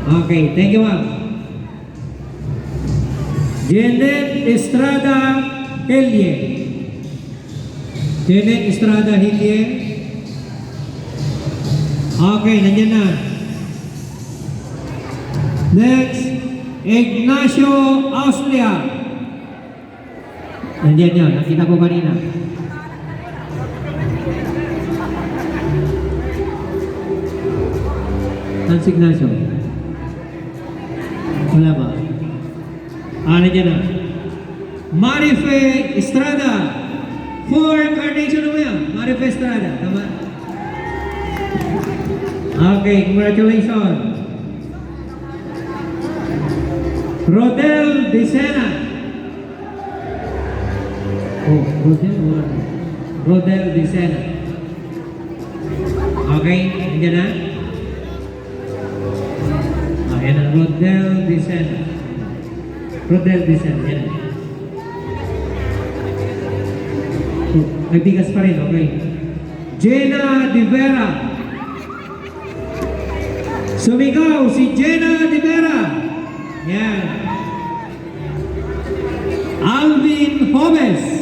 Okay, thank you, ma'am. Janet Estrada Helie. Janet Estrada Helie. Okay, nandiyan na. Next, Ignacio Austria. Nandiyan yun, nakita ko kanina. Hans Ignacio. Wala ba? Nandiyan na. Marife Estrada. For Carnation mo yan. Marife Estrada. Tama? Okay, congratulations. Rodel Dicena. Oh, Rodel Dicena. Okay, nandiyan na. Ayan na, Rodel Dicena. Rodel Dicena, yan. Oh, may bigas pa rin, okay. Jenna De Vera. Sumigaw si Jenna De Vera. Yan. Alvin Homes.